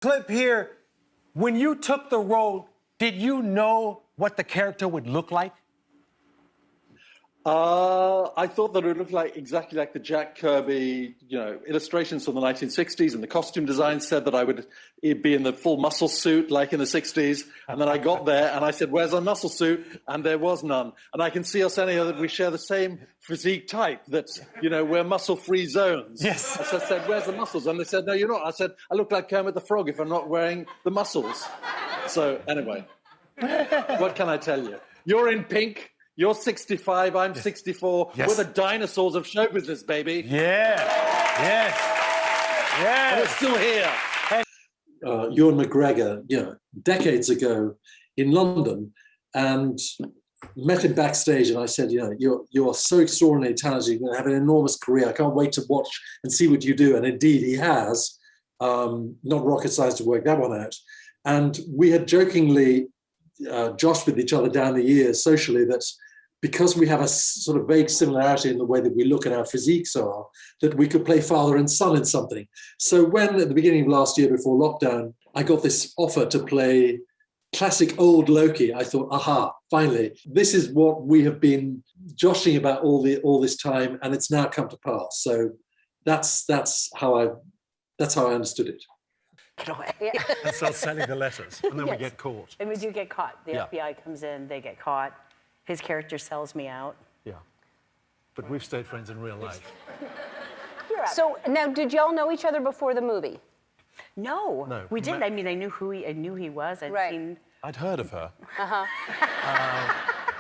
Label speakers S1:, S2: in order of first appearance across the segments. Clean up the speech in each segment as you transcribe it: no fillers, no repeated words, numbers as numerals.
S1: Clip here, when you took the role, did you know what the character would look like?
S2: I thought that it would look like exactly like the Jack Kirby, illustrations from the 1960s, and the costume design said that I would be in the full muscle suit like in the 60s. And then I got there and I said, "Where's our muscle suit?" And there was none. And I can see us anyhow that we share the same physique type. That we're muscle-free zones.
S1: Yes.
S2: So I said, "Where's the muscles?" And they said, "No, you're not." I said, "I look like Kermit the Frog if I'm not wearing the muscles." So anyway, what can I tell you? You're in pink. You're 65, I'm 64.
S1: Yes.
S2: We're the dinosaurs of show business, baby.
S1: Yeah. Yes. Yes.
S2: And we're still here.
S3: Ewan McGregor, decades ago in London, and met him backstage, and I said, you are so extraordinarily talented. You're going to have an enormous career. I can't wait to watch and see what you do. And indeed, he has. Not rocket science to work that one out. And we had jokingly joshed with each other down the years socially that because we have a sort of vague similarity in the way that we look at our physiques are, that we could play father and son in something. So when, at the beginning of last year, before lockdown, I got this offer to play classic old Loki, I thought, aha, finally, this is what we have been joshing about all this time, and it's now come to pass. So that's how I understood it.
S4: And start sending the letters, and then we
S5: Yes.
S4: get caught.
S5: And we do get caught. The
S4: Yeah.
S5: FBI comes in, they get caught. His character sells me out.
S4: Yeah. But we've stayed friends in real life.
S6: So now, did y'all know each other before the movie?
S5: No,
S4: No,
S5: we did.
S4: ma-
S5: I mean, I knew he was. I'd
S6: Right.
S5: seen.
S4: I'd heard of her.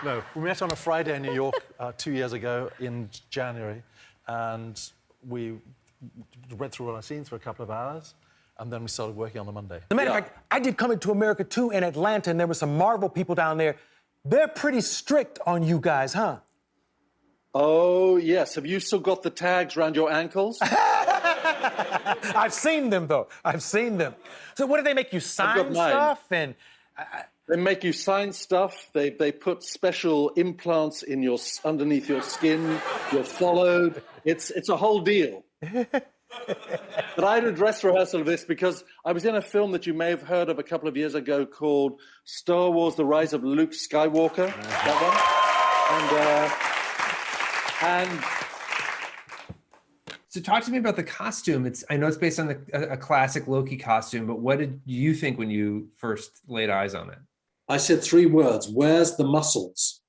S4: No, we met on a Friday in New York 2 years ago in January, and we read through all our scenes for a couple of hours, and then we started working on the Monday.
S1: As a matter of fact, I did Coming to America 2 in Atlanta, and there were some Marvel people down there. They're pretty strict on you guys, huh?
S2: Oh, yes. Have you still got the tags around your ankles?
S1: I've seen them, though. I've seen them. So what do they make you sign
S2: got mine.
S1: stuff? And
S2: They make you sign stuff. They put special implants in underneath your skin. You're followed. It's a whole deal. But I had a dress rehearsal of this because I was in a film that you may have heard of a couple of years ago called Star Wars: The Rise of Luke Skywalker. That one. And
S7: So talk to me about the costume. I know it's based on a classic Loki costume, but what did you think when you first laid eyes on it?
S3: I said 3 words, "Where's the muscles?"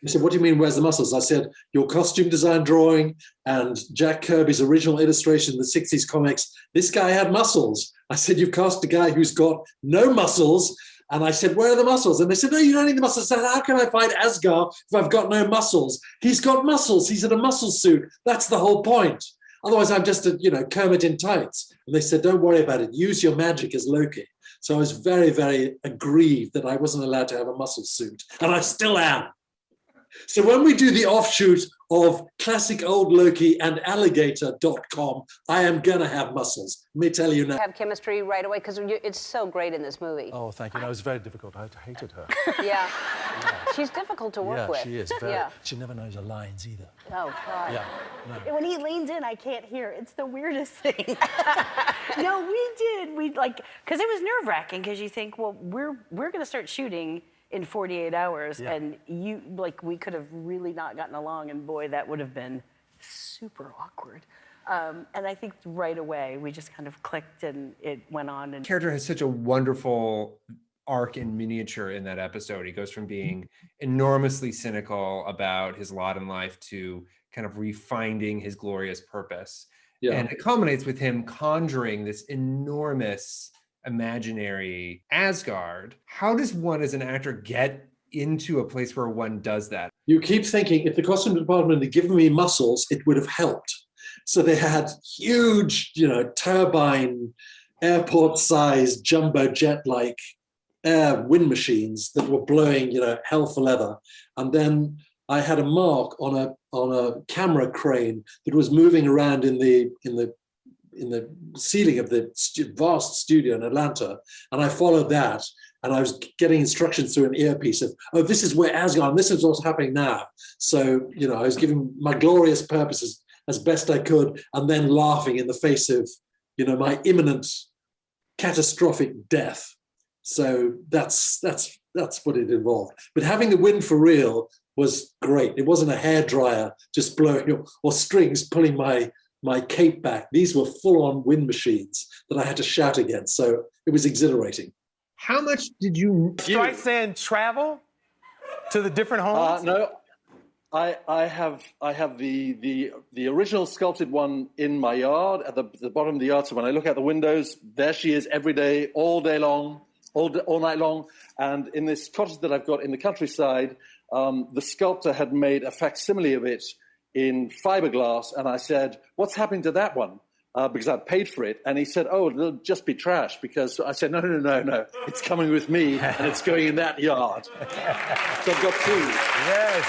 S3: He said, "What do you mean, where's the muscles?" I said, "Your costume design drawing and Jack Kirby's original illustration in the 60s comics, this guy had muscles." I said, "You've cast a guy who's got no muscles." And I said, "Where are the muscles?" And they said, "No, you don't need the muscles." I said, "How can I fight Asgard if I've got no muscles?" He's got muscles. He's in a muscle suit. That's the whole point. Otherwise, I'm just a, Kermit in tights. And they said, "Don't worry about it. Use your magic as Loki." So I was very, very aggrieved that I wasn't allowed to have a muscle suit. And I still am. So when we do the offshoot of classic old Loki and alligator.com, I am going to have muscles. Let me tell you now.
S6: Have chemistry right away? Because it's so great in this movie.
S4: Oh, thank you. No, it was very difficult. I hated her.
S6: Yeah. She's difficult to work with.
S4: Yeah, she is. Very,
S6: Yeah.
S4: She never knows her lines either.
S6: Oh, God.
S4: Yeah. No.
S5: When he leans in, I can't hear. It's the weirdest thing. No, we did. Because it was nerve-wracking. Because you think, well, we're going to start shooting in 48 hours,
S4: Yeah.
S5: and we could have really not gotten along, and boy, that would have been super awkward. And I think right away we just kind of clicked, and it went on. And
S7: Character has such a wonderful arc in miniature in that episode. He goes from being enormously cynical about his lot in life to kind of refinding his glorious purpose.
S3: Yeah.
S7: And it culminates with him conjuring this enormous imaginary Asgard. How does one as an actor get into a place where one does that?
S3: You keep thinking, if the costume department had given me muscles, it would have helped. So they had huge, turbine, airport-sized, jumbo jet-like air wind machines that were blowing, hell for leather. And then I had a mark on a camera crane that was moving around in the ceiling of the vast studio in Atlanta, and I followed that, and I was getting instructions through an earpiece of, "Oh, this is where Asgard, and this is what's happening now." So, I was giving my glorious purposes as best I could, and then laughing in the face of, my imminent catastrophic death. So that's what it involved. But having the wind for real was great. It wasn't a hairdryer just blowing or strings pulling my cape back. These were full-on wind machines that I had to shout against. So it was exhilarating.
S7: How much did you...
S1: Streisand travel to the different homes?
S2: No, I have the original sculpted one in my yard at the bottom of the yard. So when I look out the windows, there she is every day, all day long, all night long. And in this cottage that I've got in the countryside, the sculptor had made a facsimile of it in fiberglass, and I said, "What's happening to that one?" Because I paid for it, and he said, "Oh, it'll just be trash." Because I said, "No, it's coming with me, and it's going in that yard." So I've got two.
S1: Yes.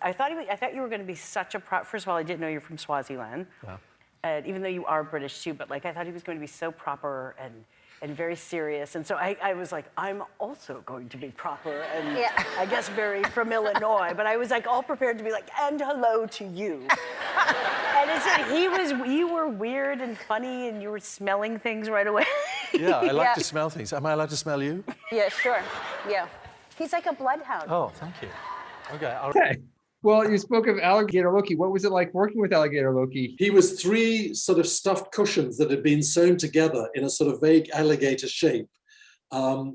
S5: I thought you were going to be such a First of all, I didn't know you're from Swaziland.
S4: Wow.
S5: Even though you are British too, but like I thought he was going to be so proper and very serious. And so I was like, I'm also going to be proper and I guess very from Illinois. But I was like all prepared to be like, and hello to you. And it's like you were weird and funny and you were smelling things right away.
S4: Yeah, I like to smell things. Am I allowed to smell you?
S6: Yeah, sure. Yeah. He's like a bloodhound.
S4: Oh, thank you. Okay.
S7: Okay. Well, you spoke of Alligator Loki. What was it like working with Alligator Loki?
S3: He was 3 sort of stuffed cushions that had been sewn together in a sort of vague alligator shape.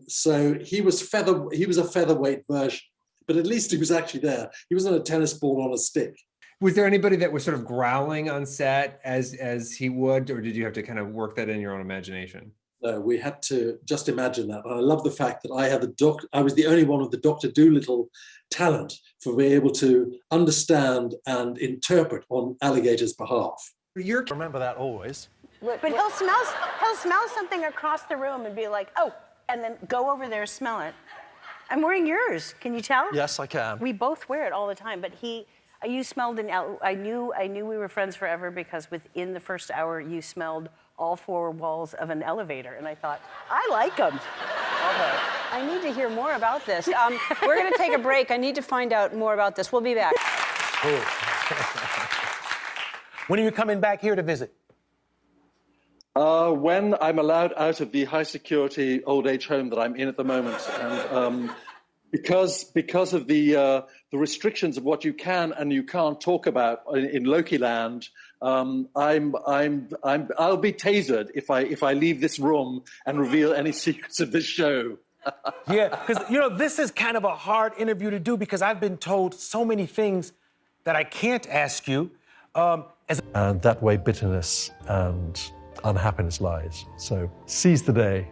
S3: So he was a featherweight version, but at least he was actually there. He wasn't a tennis ball on a stick.
S7: Was there anybody that was sort of growling on set as he would, or did you have to kind of work that in your own imagination?
S3: No, we had to just imagine that. And I love the fact that I was the only one with the Dr. Dolittle talent for being able to understand and interpret on Alligator's behalf.
S4: Remember that always.
S5: But he'll smell something across the room and be like, oh, and then go over there, smell it. I'm wearing yours. Can you tell?
S4: Yes, I can.
S5: We both wear it all the time. But you smelled I knew we were friends forever because within the first hour you smelled all 4 walls of an elevator, and I thought, I like them.
S6: Okay. I need to hear more about this. We're going to take a break. I need to find out more about this. We'll be back.
S1: When are you coming back here to visit?
S2: When I'm allowed out of the high security old age home that I'm in at the moment, and because of the restrictions of what you can and you can't talk about in Loki land, I'll be tasered if I leave this room and reveal any secrets of this show.
S1: Yeah, because this is kind of a hard interview to do because I've been told so many things that I can't ask you.
S4: And that way bitterness and unhappiness lies. So seize the day.